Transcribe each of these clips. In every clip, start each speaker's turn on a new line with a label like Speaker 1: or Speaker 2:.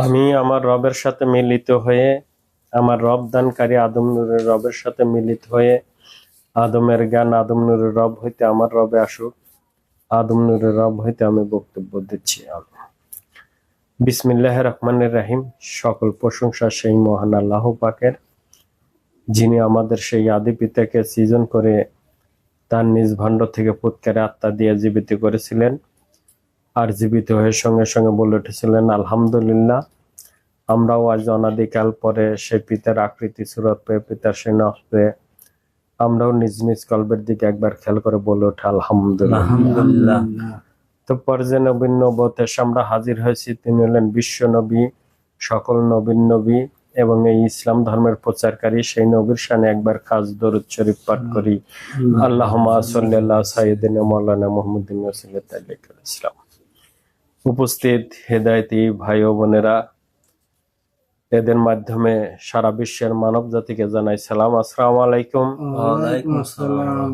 Speaker 1: আমি আমার রবের সাথে মিলিত হয়ে, আমার রব দানকারী আদম নূরের রবের সাথে মিলিত হয়ে, আদমের জ্ঞান আদম নূরের রব হইতে আমার রবে আসুক, আদম নূরের রব হইতে আমি বক্তব্য দিচ্ছি। বিসমিল্লাহির রহমানির রহিম। সকল প্রশংসা সেই মহান আল্লাহ পাকের, যিনি আমাদের সেই আদি পিতাকে সৃজন করে তার নিজ ভাণ্ড থেকে ফুৎকারে আত্মা দিয়ে জীবিত করেছিলেন, আর জীবিত হয়ে সঙ্গে সঙ্গে বলে উঠেছিলেন আলহামদুলিল্লাহ। আমরাও আজ অনাদিকাল পরে সেই পিতার আকৃতি সুরত পেয়ে, পিতার সেই নখ পেয়ে আমরাও নিজ নিজ কল্পের দিকে একবার খেয়াল করে বলে ওঠে আলহামদুলিল্লাহ। তো পর্যায়ে নবীন নবুয়তে আমরা হাজির হয়েছি। তিনি হলেন বিশ্ব নবী, সকল নবীন নবী এবং এই ইসলাম ধর্মের প্রচারকারী। সেই নবীর শানে একবার খাস দরুদ শরীফ পাঠ করি। আল্লাহুম্মা সাল্লি আলা সাইয়্যিদিনা মাওলানা মুহাম্মাদিন রাসূলিল্লাহ ইসলাম। উপস্থিত হেদায়েতি ভাই ও বোনেরা, এদের মাধ্যমে সারা বিশ্বের মানব জাতিকে জানাই সালাম, আসসালামু আলাইকুম।
Speaker 2: ওয়ালাইকুম আসসালাম।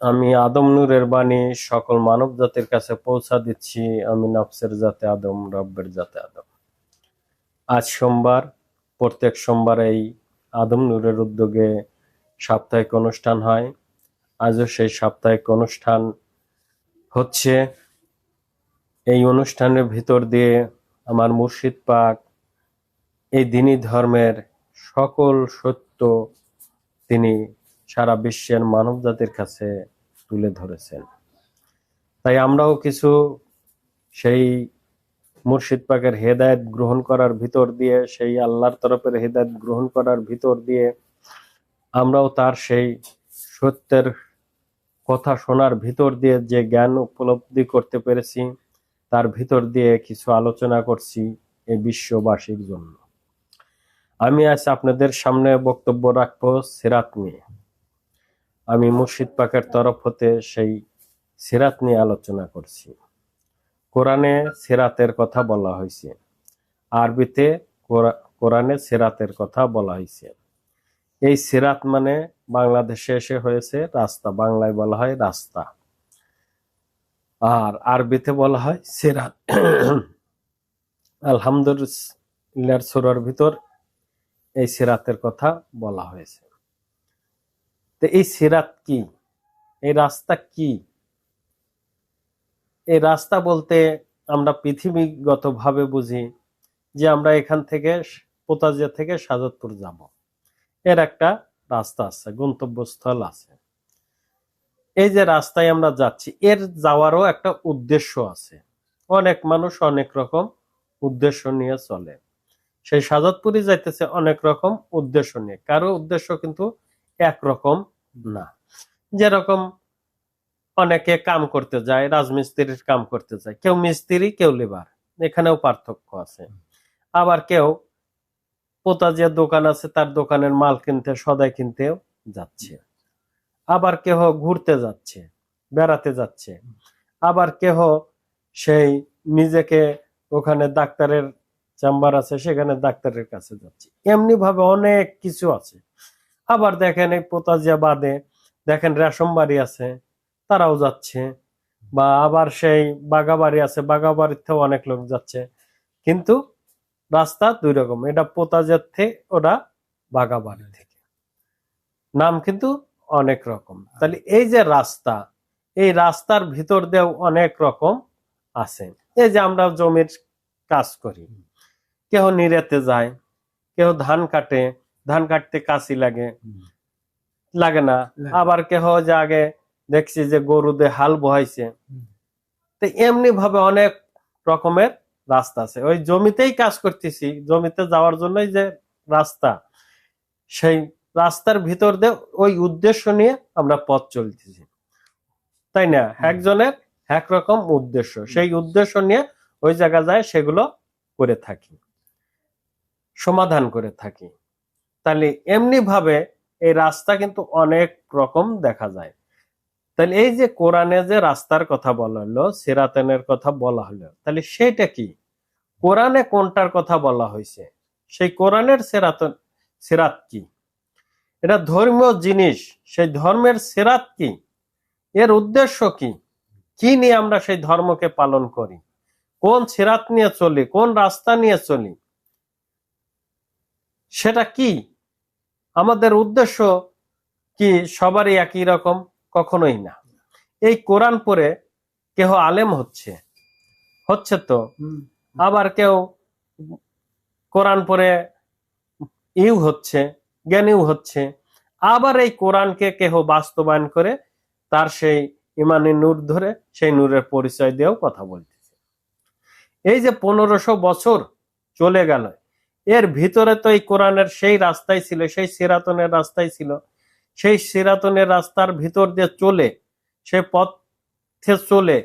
Speaker 1: আমি আদম নূরের বাণী সকল মানব জাতির কাছে পৌঁছা দিচ্ছি। আমি নফসের জাতে আদম, রব্বের জাতে আদম। আজ সোমবার, প্রত্যেক সোমবার এই আদম নূরের উদ্যোগে সাপ্তাহিক অনুষ্ঠান হয়। আজও সেই সাপ্তাহিক অনুষ্ঠান হচ্ছে। এই অনুষ্ঠানের ভিতর দিয়ে আমার মুর্শিদ পাক এই দ্বীনি ধর্মের সকল সত্য তিনি সারা বিশ্বের মানব জাতির কাছে তুলে ধরেছেন। তাই আমরাও কিছু সেই মুর্শিদ পাকের হেদায়েত গ্রহণ করার ভিতর দিয়ে, সেই আল্লাহর তরফের হেদায়েত গ্রহণ করার ভিতর দিয়ে আমরাও তার সেই সত্যের কথা শোনার ভিতর দিয়ে যে জ্ঞান উপলব্ধি করতে পেরেছি, তার ভিতর দিয়ে কিছু আলোচনা করছি এই বিশ্ববাসীর জন্য। আমি আজ আপনাদের সামনে বক্তব্য রাখবো সিরাত নিয়ে। আমি মুর্শিদ পাকের তরফ হতে সেই সিরাত নিয়ে আলোচনা করছি। কোরআনে সিরাতের কথা বলা হয়েছে, আরবিতে কোরআনে সিরাতের কথা বলা হয়েছে। এই সিরাত মানে বাংলাদেশে এসে হয়েছে রাস্তা, বাংলায় বলা হয় রাস্তা, আর আরবিতে বলা হয় সিরাত। আলহামদুলিল্লাহ সূরার ভিতর এই সিরাতের কথা বলা হয়েছে। তো এই সিরাত কি, এই রাস্তা কি? এই রাস্তা বলতে আমরা পৃথিবীগত ভাবে বুঝি যে আমরা এখান থেকে পোতাজিয়া থেকে সাজাদপুর যাব, এর একটা রাস্তা আছে, গন্তব্যস্থল আছে। এই যে রাস্তায় আমরা যাচ্ছি, এর যাওয়ারও একটা উদ্দেশ্য আছে। অনেক মানুষ অনেক রকম উদ্দেশ্য নিয়ে চলে। সেই সাজাদপুরে যাইতেছে অনেক রকম উদ্দেশ্য নিয়ে, কারো উদ্দেশ্য কিন্তু একরকম না। যেরকম অনেকে কাম করতে যায়, রাজমিস্ত্রির কাম করতে যায়, কেউ মিস্ত্রি কেউ লেবার, এখানেও পার্থক্য আছে। আবার কেউ পোতাজিয়ার দোকান আছে, তার দোকানের মাল কিনতে সদাই কিনতেও যাচ্ছে। আবার কেহ ঘুরতে যাচ্ছে, বেড়াতে যাচ্ছে। আবার কেহ সেই নিজেকে ওখানে ডাক্তারের চেম্বার আছে, সেখানে ডাক্তারের কাছে যাচ্ছে। এমনি ভাবে অনেক কিছু আছে। আবার দেখেন এই পোতাজিয়া বাদে দেখেন রেশম বাড়ি আছে, তারাও যাচ্ছে। বা আবার সেই বাগাবাড়ি আছে, বাগাবাড়িতেও অনেক লোক যাচ্ছে। কিন্তু রাস্তা দুই রকম, এটা পোতাজিয়ার থেকে, ওটা বাগাবাড়ি থেকে, নাম কিন্তু অনেক রকম। তাহলে এই যে রাস্তা, এই রাস্তার ভিতর দিয়েও অনেক রকম আছে। এই যে আমরা জমির কাজ করি, কেউ নিরেতে যায়, কেউ ধান কাটে, ধান কাটতে কাশি লাগে না। আবার কেহ যে আগে দেখছি যে গরু দিয়ে হাল বহাইছে। তো এমনি ভাবে অনেক রকমের রাস্তা আছে। ওই জমিতেই কাজ করতেছি, জমিতে যাওয়ার জন্যই যে রাস্তা, সেই রাস্তার ভিতর দিয়ে ওই উদ্দেশ্য নিয়ে আমরা পথ চলতেছি, তাই না? একজনের একরকম উদ্দেশ্য, সেই উদ্দেশ্য নিয়ে ওই জায়গা যায়, সেগুলো করে থাকি, সমাধান করে থাকি। তাহলে এমনি ভাবে এই রাস্তা কিন্তু অনেক রকম দেখা যায়। তাহলে এই যে কোরআনে যে রাস্তার কথা বলা হলো, সিরাতের কথা বলা হলো, তাহলে সেটা কি? কোরআনে কোনটার কথা বলা হয়েছে? সেই কোরআনের সিরাত কি? এটা ধর্মীয় জিনিস। সেই ধর্মের সিরাত কি? এর উদ্দেশ্য কি? কি নিয়ে আমরা সেই ধর্মকে পালন করি? কোন সিরাত নিয়ে চলি, কোন রাস্তা নিয়ে চলি, সেটা কি? আমাদের উদ্দেশ্য কি সবারই একই রকম? কখনোই না। এই কোরআন পড়ে কেহ আলেম হচ্ছে তো, আবার কেউ কোরআন পড়ে হচ্ছে, জ্ঞানীও হচ্ছে, আবার এই কোরআনকে কেহ বাস্তবায়ন করে তার সেই ইমানি নূর ধরে সেই নূরের পরিচয় দিয়েও কথা বলতেছে। এই যে 1500 বছর চলে গেল, এর ভিতরে তো এই কোরআনের সেই রাস্তাই ছিল, সেই সিরাতনের রাস্তাই ছিল। সেই সিরাতনের রাস্তার ভিতর দিয়ে চলে, সেই পথে চলে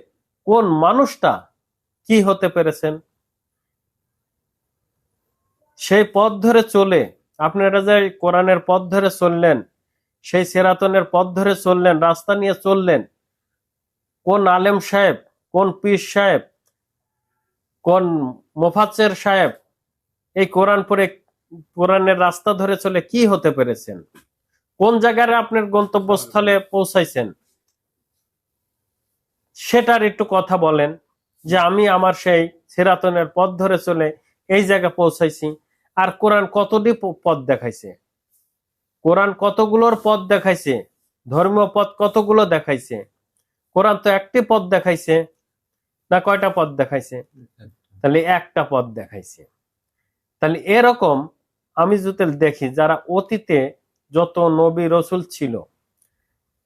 Speaker 1: কোন মানুষটা কি হতে পেরেছেন? সেই পথ ধরে চলে আপনারা যে কোরআনের পথ ধরে চললেন, সেই সিরাতনের পথ ধরে চললেন, রাস্তা নিয়ে চললেন, কোন আলেম সাহেব, কোন পীর সাহেব, কোন মুফাসসির সাহেব এই কোরআন পড়ে কোরআনের রাস্তা ধরে চলে কি হতে পেরেছেন? কোন জায়গায় আপনার গন্তব্যস্থলে পৌঁছাইছেন? সেটার একটু কথা বলেন, যে আমি আমার সেই সিরাতনের পথ ধরে চলে এই জায়গায় পৌঁছাইছি। আর কোরআন কতটি পথ দেখাইছে? কোরআন কতগুলোর পথ দেখাইছে? ধর্মীয় পথ কতগুলো দেখাইছে? কোরআন তো একটি পথ দেখাইছে না কয়টা পথ দেখাইছে? তাহলে একটা পথ দেখাইছে। তাহলে এরকম আমি যদি দেখি যারা অতীতে যত নবী রসুল ছিল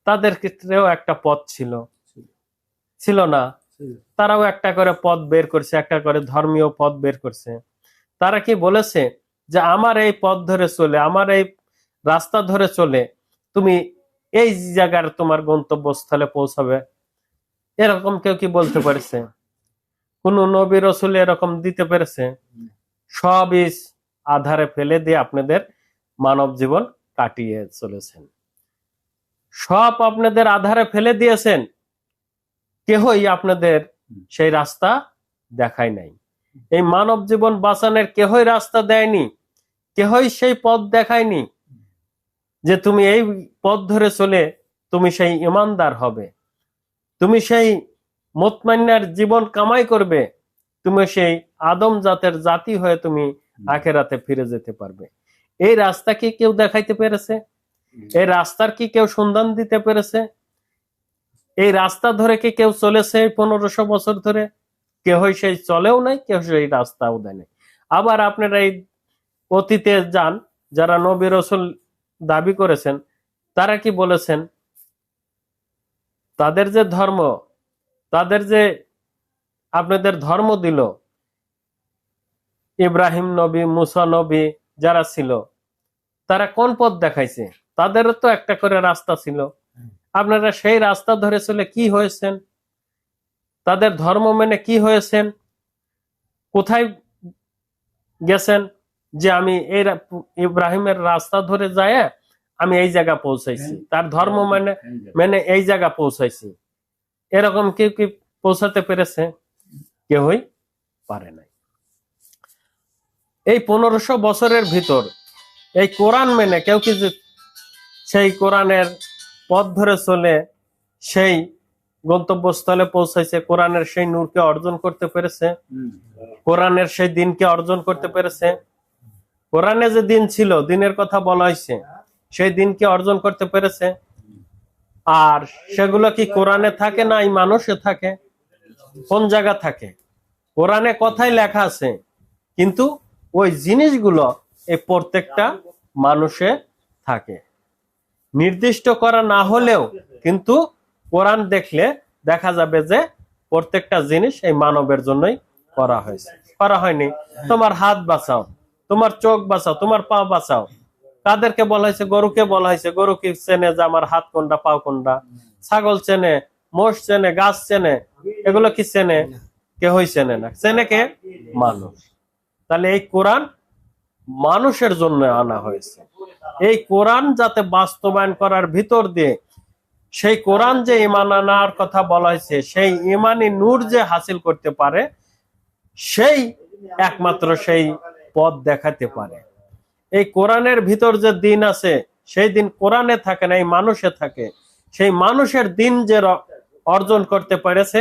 Speaker 1: তাদের ক্ষেত্রেও একটা পথ ছিল না? তারাও একটা করে পথ বের করছে, একটা করে ধর্মীয় পথ বের করছে। তারা কি বলেছে যে আমার এই পথ ধরে চলে, আমার এই রাস্তা ধরে চলে তুমি এই জায়গার তোমার গন্তব্যস্থলে পৌঁছাবে? এরকম কেউ কি বলতে পেরেছে? কোন নবী রসুল এরকম দিতে পেরেছে? সবই আধারে ফেলে দিয়ে আপনাদের মানব জীবন কাটিয়ে চলেছেন। সব আপনাদের আধারে ফেলে দিয়েছেন, কেহই আপনাদের সেই রাস্তা দেখায় নাই। এই মানব জীবন বাঁচানোর কেহই রাস্তা দেয়নি, কেহই সেই পথ দেখায়নি যে তুমি এই পথ ধরে চলে তুমি সেই ইমানদার হবে, তুমি সেই মুতমাইন্নার জীবন কামাই করবে, তুমি সেই আদম জাতের জাতি হয়ে তুমি আখেরাতে ফিরে যেতে পারবে। এই রাস্তা কি কেউ দেখাইতে পেরেছে? এই রাস্তার কি কেউ সন্ধান দিতে পেরেছে? এই রাস্তা ধরে কি কেউ চলেছে 1500 বছর ধরে? কেহই সেই চলেও নাই, কেউ সেই রাস্তাও দেয় নাই। আবার আপনারা এই অতীতে যান, যারা নবী রসুল দাবি করেছেন তারা কি বলেছেন? তাদের যে ধর্ম, তাদের যে আপনাদের ধর্ম দিল, ইব্রাহিম নবী, মুসা নবী যারা ছিল তারা কোন পথ দেখাইছে? তাদেরও তো একটা করে রাস্তা ছিল। আপনারা সেই রাস্তা ধরে চলে কি হয়েছেন? তাদের ধর্ম মেনে কি হয়েছেন? কোথায় গেছেন যে আমি এই ইব্রাহিমের রাস্তা ধরে যায় আমি এই জায়গা পৌঁছাইছি, তার ধর্ম মেনে মেনে এই জায়গা পৌঁছাইছি? এরকম কেউ কি পৌঁছাতে পেরেছে? কেউই পারে নাই। এই 1500 বছরের ভিতর এই কোরআন মেনে কেউ কি সেই কোরআনের পথ ধরে চলে সেই গন্তব্যস্থলে পৌঁছাইছে, কোরআনের সেই নূরকে অর্জন করতে পেরেছে, কোরআনের সেই দিনকে অর্জন করতে পেরেছে? কোরআনে যে দিন ছিল, দিনের কথা বলা হয়েছে, সেই দিনকে অর্জন করতে পেরেছে? আর সেগুলো কি কোরআনে থাকে না এই মানুষে থাকে? কোন জায়গা থাকে? কোরআনে কথাই লেখা আছে, কিন্তু ওই জিনিসগুলো এই প্রত্যেকটা মানুষে থাকে। নির্দিষ্ট করা না হলেও কিন্তু কোরআন দেখলে দেখা যাবে যে প্রত্যেকটা জিনিস এই মানবের জন্যই করা হয়েছে। করা হয়নি তোমার হাত বাঁচাও, তোমার চোখ বাঁচাও, তোমার পা বাঁচাও, কাদেরকে বলা হয়েছে? গরুকে বলা হয়েছে। গরু কি চেনে যে আমার হাত কোনটা পা কোনটা? ছাগল চেনে, মোষ চেনে, গাছ চেনে, এগুলো কি চেনে? কেহই চেনে না। চেনে কে? মানুষ। তাহলে এই কোরআন মানুষের জন্য আনা হয়েছে। এই কোরআন যাতে বাস্তবায়ন করার ভিতর দিয়ে সেই কোরআন যে ঈমান আনার কথা বলা হয়েছে, সেই ঈমানি নূর যে হাসিল করতে পারে, সেই একমাত্র সেই পথ দেখাতে পারে। এই কোরআনের ভিতর যে দিন আছে, সেই দিন কোরআনে থাকে না, এই মানুষে থাকে। সেই মানুষের দিন যে অর্জন করতে পেরেছে,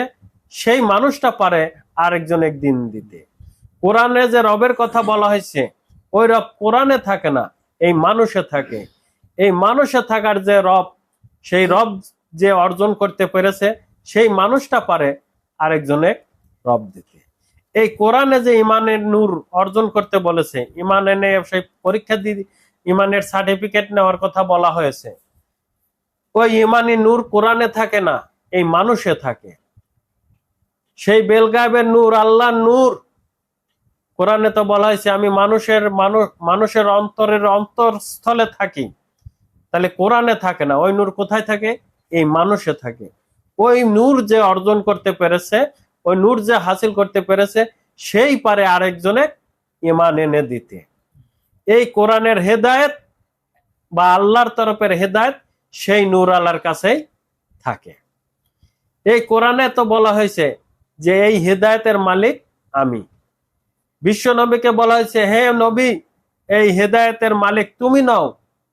Speaker 1: সেই মানুষটা পারে আরেকজনের দিন দিতে। কোরআনে যে রবের কথা বলা হয়েছে, ওই রব কোরআনে থাকে না, এই মানুষে থাকে। এই মানুষে থাকার যে রব, সেই রব যে অর্জন করতে পেরেছে, সেই মানুষটা পারে আরেকজনের রব দিতে। এই কোরআনে যে ইমানের নূর অর্জন করতে বলেছে, ইমান এনে সেই পরীক্ষা দিয়ে ইমানের সার্টিফিকেট নেওয়ার কথা বলা হয়েছে, ওই ইমানি নূর কোরআনে থাকে না, এই মানুষে থাকে। সেই বেলগায়েবের নূর, আল্লাহর নূর, কোরআনে তো বলা হয়েছে আমি মানুষের অন্তরের অন্তরস্থলে থাকি। তাহলে কোরআনে থাকে না, ওই নূর কোথায় থাকে? এই মানুষে থাকে। ওই নূর যে অর্জন করতে পেরেছে, ওই নূর যে হাসিল করতে পেরেছে, সেই পারে আরেকজনে ইমান এনে দিতে। এই কোরআনের হেদায়েত বা আল্লাহর তরফের হেদায়েত সেই নূর আল্লাহর কাছেই থাকে। এই কোরআনে তো বলা হয়েছে যে এই হেদায়েতের মালিক আমি। বিশ্ব নবীকে বলা হয়েছে, হে নবী, এই হেদায়েতের মালিক তুমি নও,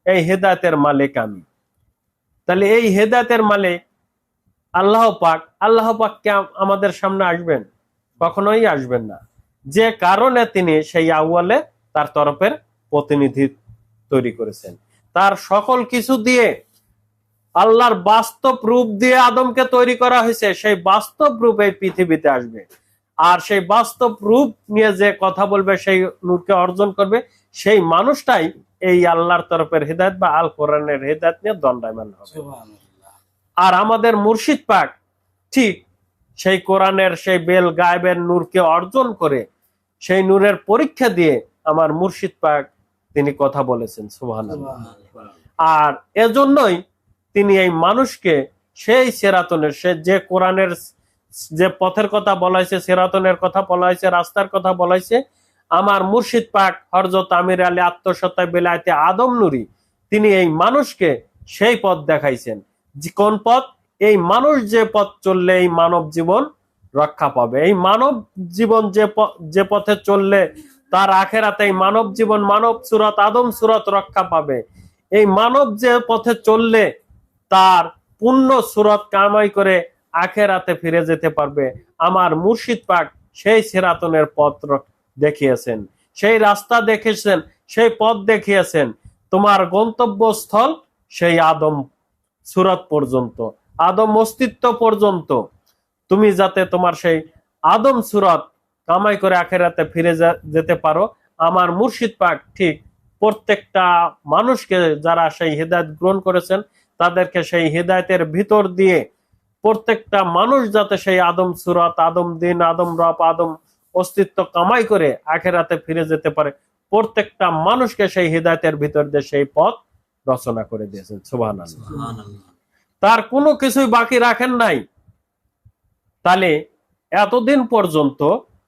Speaker 1: এই হেদায়েতের মালিক আমি। তাহলে এই হেদায়েতের মালিক আল্লাহ পাক, আল্লাহ পাক কে আমাদের সামনে আসবেন? কখনোই আসবেন না। যে কারণে তিনি সেই আউয়ালে তার তরফের প্রতিনিধি তৈরি করেছেন, তার সকল কিছু দিয়ে আল্লাহর বাস্তব রূপ দিয়ে আদমকে তৈরি করা হয়েছে। সেই বাস্তব রূপ এই পৃথিবীতে আসবে, আর সেই বাস্তব রূপ নিয়ে যে কথা বলবে, সেই নূরকে অর্জন করবে, সেই মানুষটাই এই আল্লাহর তরফের হেদায়েত বা আল কোরআনের হেদায়েত নিয়ে দণ্ডায়মান হবে। আর আমাদের মুর্শিদ পাক ঠিক সেই কোরআনের সেই বেল গায়েবের নূরকে অর্জন করে, সেই নূরের পরীক্ষা দিয়ে আমার মুর্শিদ পাক তিনি কথা বলেছেন, সুবহানাল্লাহ। আর এজন্যই তিনি এই মানুষকে সেই সেরাতনের, সে যে কোরআনের যে পথের কথা বলা হয়েছে, সেরাতনের কথা বলা হয়েছে, রাস্তার কথা বলা হয়েছে, আমার মুর্শিদ পাক হযরত আমির আলী আত্মসত্তায় বেলায়েতে আদম নূরি, তিনি এই মানুষকে সেই পথ দেখাইছেন। কোন পথ? এই মানুষ যে পথ চললে এই মানব জীবন রক্ষা পাবে। এই মানব জীবন যে পথে চললে তার আখেরাতে এই মানব জীবন, মানব সুরত, আদম সুরত রক্ষা পাবে। এই মানব যে পথে চললে তার পূর্ণ সুরত কামাই করে আখেরাতে ফিরে যেতে পারবে। আমার মুর্শিদ পাক সেই সিরাতনের পথ দেখিয়েছেন, সেই রাস্তা দেখেছেন, সেই পথ দেখিয়েছেন। তোমার গন্তব্যস্থল সেই আদম সুরত পর্যন্ত, আদম অস্তিত্ব পর্যন্ত, তুমি যাতে তোমার সেই আদম সুরত কামাই করে আখেরাতে ফিরে যেতে পারো। আমার মুর্শিদ পাক ঠিক প্রত্যেকটা মানুষকে, যারা সেই হেদায়েত গ্রহণ করেছেন, তাদেরকে সেই হেদায়েতের ভিতর দিয়ে প্রত্যেকটা মানুষ যাতে সেই আদম সুরত, আদম দিন, আদম রব, আদম অস্তিত্ব কামাই করে আখেরাতে ফিরে যেতে পারে, প্রত্যেকটা মানুষকে সেই হেদায়েতের ভিতর দিয়ে সেই পথ রচনা করে দিয়েছেন, সুবহানাল্লাহ। তার কোনো কিছুই বাকি রাখেন নাই। তাহলে এতদিন পর্যন্ত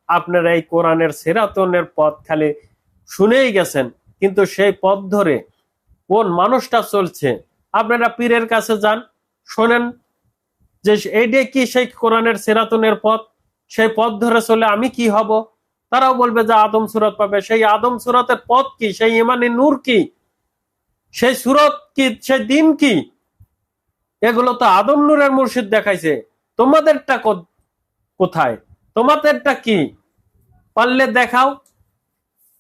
Speaker 1: আপনারা এই কোরআনের সিরাতনের পথ খালি শুনেই গেছেন, কিন্তু সেই পথ ধরে কোন মানুষটা চলছে? আপনারা পীরের কাছে যান, শোনেন যে এইটা কি সেই কোরআনের সিরাতনের পথ, সেই পথ ধরে চলে আমি কি হব? তারাও বলবে যে আদম সুরত পাবে। সেই আদম সুরতের পথ কি? সেই ইমানি নূর কি? সেই সুরত কি? সেই দিন কি? এগুলো তো আদম নূরের মুর্শিদ দেখাইছে। তোমাদেরটা কোথায়? তোমাদেরটা কি? পারলে দেখাও।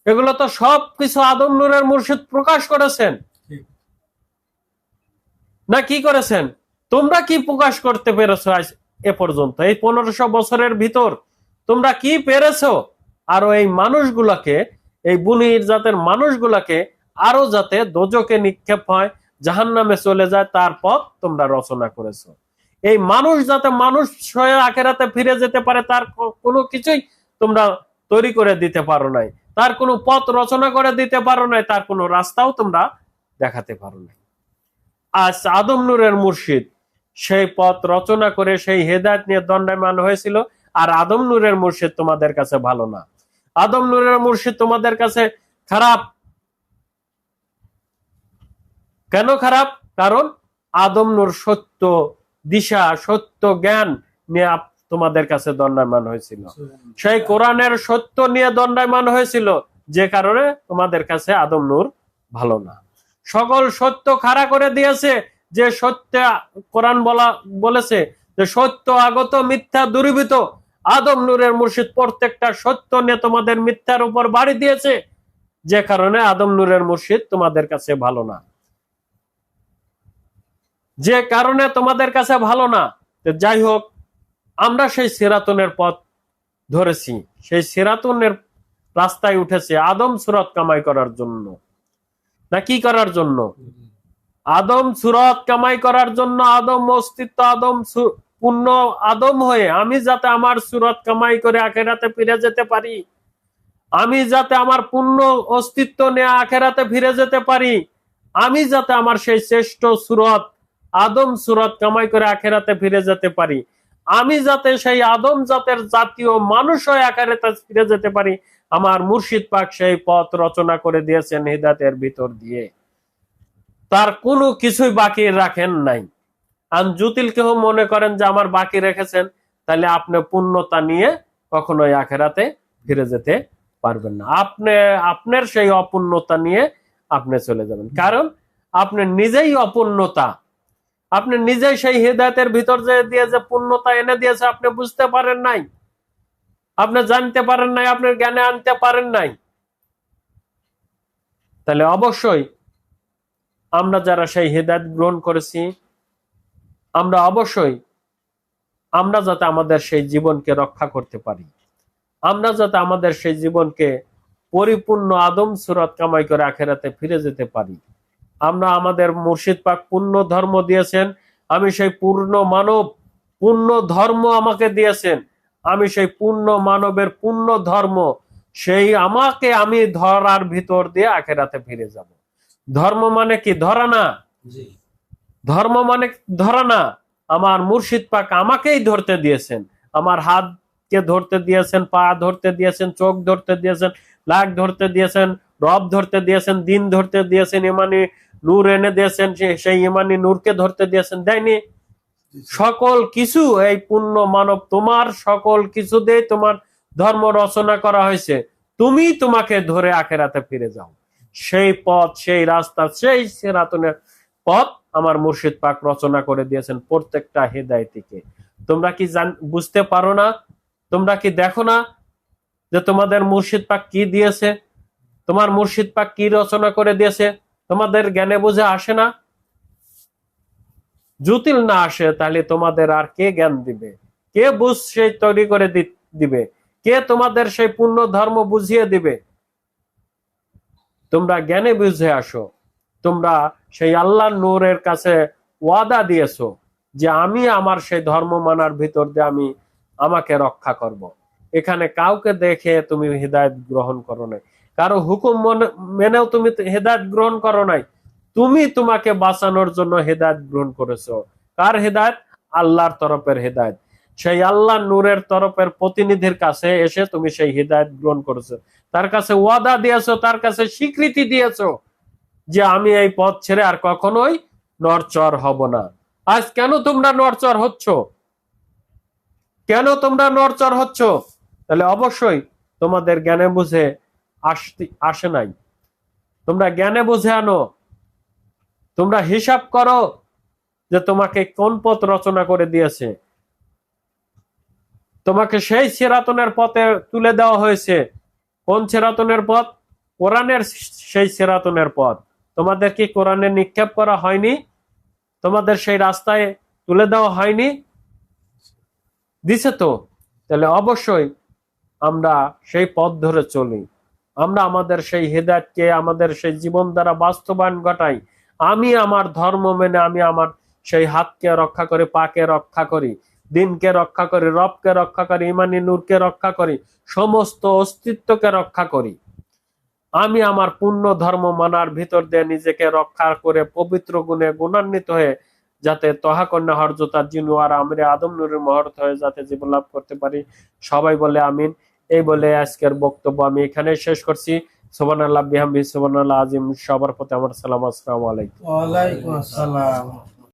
Speaker 1: এগুলো তো সব কিছু আদম নূরের মুর্শিদ প্রকাশ করেছেন, না কি করেছেন? তোমরা কি প্রকাশ করতে পেরেছো আজ এ পর্যন্ত? এই 1500 বছরের ভিতর তোমরা কি পেরেছো? আরো এই মানুষগুলাকে, এই বুনির জাতের মানুষগুলাকে আরো যাতে দোজকে নিক্ষেপ হয়, জাহান্নামে চলে যায়, তার পথ তোমরা রচনা করেছো। এই মানুষ যাতে মানুষ হয়ে আখেরাতে ফিরে যেতে পারে, তার কোনো কিছুই তোমরা তৈরি করে দিতে পারো নাই, তার কোনো পথ রচনা করে দিতে পারো নাই, তার কোনো রাস্তাও তোমরা দেখাতে পারো নাই। আজ আদম নূরের মুর্শিদ সেই পথ রচনা করে সেই হেদায়েত নিয়ে দণ্ডায়মান হয়েছিল। আর আদম নূরের মুর্শিদ তোমাদের কাছে ভালো না, আদম নূরের মুর্শিদ তোমাদের কাছে খারাপ। কেন খারাপ? কারণ আদম নূর সত্য দিশা, সত্য জ্ঞান নিয়ে তোমাদের কাছে দণ্ডায়মান হয়েছিল, সেই কোরআনের সত্য নিয়ে দণ্ডায়মান হয়েছিল, যে কারণে তোমাদের কাছে আদম নূর ভালো না। সকল সত্য খাড়া করে দিয়েছে, যে সত্য কোরআন বলেছে যে সত্য আগত মিথ্যা দূরীভূত। আদম নূরের মুর্শিদ প্রত্যেকটা সত্য নিয়ে তোমাদের মিথ্যার উপর বাড়ি দিয়েছে, যে কারণে আদম নূরের মুর্শিদ তোমাদের কাছে ভালো না, যে কারণে তোমাদের কাছে ভালো না। তো যাই হোক, আমরা সেই সিরাতুনের পথ ধরেছি, সেই সিরাতুনের রাস্তায় উঠেছে আদম সুরত কামাই করার জন্য, না কি করার জন্য? আদম সুরত কামাই করার জন্য, আদম অস্তিত্ব, আদম পূর্ণ আদম হয়ে আমি যাতে আমার সুরত কামাই করে আখেরাতে ফিরে যেতে পারি, আমি যাতে আমার পূর্ণ অস্তিত্ব নিয়ে আখেরাতে ফিরে যেতে পারি, আমি যাতে আমার সেই শ্রেষ্ঠ সুরত আদম সুরত কামাই করে আখেরাতে ফিরে যেতে পারি, আমি যাতে সেই আদম জাতের জাতীয় মানুষ হয়ে আখেরাতে ফিরে যেতে পারি, আমার মুর্শিদ পাক সেই পথ রচনা করে দিয়েছেন হিদায়াতের ভিতর দিয়ে, তার কোনো কিছুই বাকি রাখেন নাই। আর জুতিল কেহ মনে করেন যে আমার বাকি রেখেছেন, তাহলে আপনি পূর্ণতা নিয়ে কখনোই আখেরাতে ফিরে যেতে পারবেন না। আপনি আপনার সেই অপূর্ণতা নিয়ে আপনি চলে যাবেন, কারণ আপনি নিজেই অপূর্ণতা, আপনি নিজেই সেই হিদায়াতের ভিতর দিয়ে যে পূর্ণতা এনে দিয়েছে আপনি বুঝতে পারেন নাই, আপনি জানতে পারেন নাই, আপনার জ্ঞানে আনতে পারেন নাই। তাহলে অবশ্যই আমরা যারা সেই হিদায়াত গ্রহণ করেছি, আমরা অবশ্যই আমরা যাতে আমাদের সেই জীবনকে রক্ষা করতে পারি, আমরা যাতে আমাদের সেই জীবনকে পরিপূর্ণ আদম সুরত কামাই করে আখেরাতে ফিরে যেতে পারি। আমরা আমাদের মুর্শিদ পাক পূর্ণ ধর্ম দিয়েছেন, আমি সেই পূর্ণ মানব, পূর্ণ ধর্ম আমাকে দিয়েছেন, আমি সেই পূর্ণ মানবের পূর্ণ ধর্ম, সেই আমাকে আমি ধরার ভিতর দিয়ে আখেরাতে ফিরে যাব। ধর্ম মানে কি? ধরা না। ধর্ম মানে ধরা না। আমার মুর্শিদ পাক আমাকেই ধরতে দিয়েছেন, আমার হাতকে ধরতে দিয়েছেন, পা ধরতে দিয়েছেন, চোখ ধরতে দিয়েছেন, লাখ ধরতে দিয়েছেন, রব ধরতে দিয়েছেন, দিন ধরতে দিয়েছেন, ইমানি নূর এনে দিয়েছেন, সেই ইমানি নূরকে ধরতে দিয়েছেন, দেয়নি? সকল কিছু এই পূর্ণ মানব তোমার সকল কিছু দিয়ে তোমার ধর্ম রচনা করা হয়েছে, তুমি তোমাকে ধরে আখেরাতে ফিরে যাও। সেই পথ, সেই রাস্তা, সেই সিরাতুনের পথ আমার মুর্শিদ পাক রচনা করে দিয়েছেন প্রত্যেকটা হিদায়াতীকে। তোমরা কি বুঝতে পারো না? তোমরা কি দেখো না যে তোমাদের মুর্শিদ পাক কি দিয়েছে? তোমার মুর্শিদ পাক কি রচনা করে দিয়েছে? তোমাদের জ্ঞানে বুঝে আসে না? জুতিল না আসে তাহলে তোমাদের আর কে জ্ঞান দিবে? কে বুঝ সেই তৈরি করে দিবে? কে তোমাদের সেই পূর্ণ ধর্ম বুঝিয়ে দিবে? তোমরা জ্ঞানে বুঝে আসো। তোমরা সেই আল্লাহ নূরের কাছে ওয়াদা দিয়েছো যে আমি আমার সেই ধর্ম মানার ভিতর দিয়ে আমি আমাকে রক্ষা করব। এখানে কাউকে দেখে তুমি হিদায়াত গ্রহণ করো নাই, কারো হুকুম মেনেও তুমি হিদায়াত গ্রহণ করো নাই, তুমি তোমাকে বাঁচানোর জন্য হিদায়াত গ্রহণ করেছো। কার হিদায়াত? আল্লাহর তরফের হিদায়াত। সেই আল্লাহ নূরের তরফের প্রতিনিধির কাছে এসে তুমি সেই হিদায়াত গ্রহণ করেছো, তার কাছে ওয়াদা দিয়েছো, তার কাছে স্বীকৃতি দিয়েছো যে আমি এই পথ ছেড়ে আর কখনোই নড়চড় হব না। আজ কেন তোমরা নড়চড় হচ্ছ? কেন তোমরা নড়চড় হচ্ছ? তাহলে অবশ্যই তোমাদের জ্ঞানে বুঝে আসে নাই। তোমরা জ্ঞানে বুঝে আনো, তোমরা হিসাব করো যে তোমাকে কোন পথ রচনা করে দিয়েছে। তোমাকে সেই সিরাতুনের পথে তুলে দেওয়া হয়েছে। কোন সিরাতুনের পথ? কোরআনের সেই সিরাতুনের পথ। তোমাদের কি কোরআনে নিক্ষেপ করা হয়নি? তোমাদের সেই রাস্তায় তুলে দেওয়া হয়নি? দিছে তো। তাহলে অবশ্যই আমরা সেই পথ ধরে চলি, আমরা আমাদের সেই হিদায়াতকে আমাদের সেই জীবন দ্বারা বাস্তবায়ন ঘটাই। আমি আমার ধর্ম মেনে আমি আমার সেই হাতকে রক্ষা করি, পাকে রক্ষা করি, দিনকে রক্ষা করি, রবকে রক্ষা করি, ইমানি নূরকে রক্ষা করি, সমস্ত অস্তিত্বকে রক্ষা করি। আমি আমার পূর্ণ ধর্ম মানার ভিতর দিয়ে নিজেকে রক্ষা করে পবিত্র গুণে গুণান্বিত হয়ে যাতে তহা কন্যা হরজতার জিনু আর আমরে আদম নূরের মহরত হয়ে যাতে জীবন লাভ করতে পারি। সবাই বলে আমিন। এই বলে আজকের বক্তব্য আমি এখানে শেষ করছি। সুবহানাল্লাহ বিহামদিহি সুবহানাল্লাহ আজিম। সবার প্রতি আমার সালাম। আসসালামু আলাইকুম।
Speaker 2: ওয়ালাইকুম আসসালাম।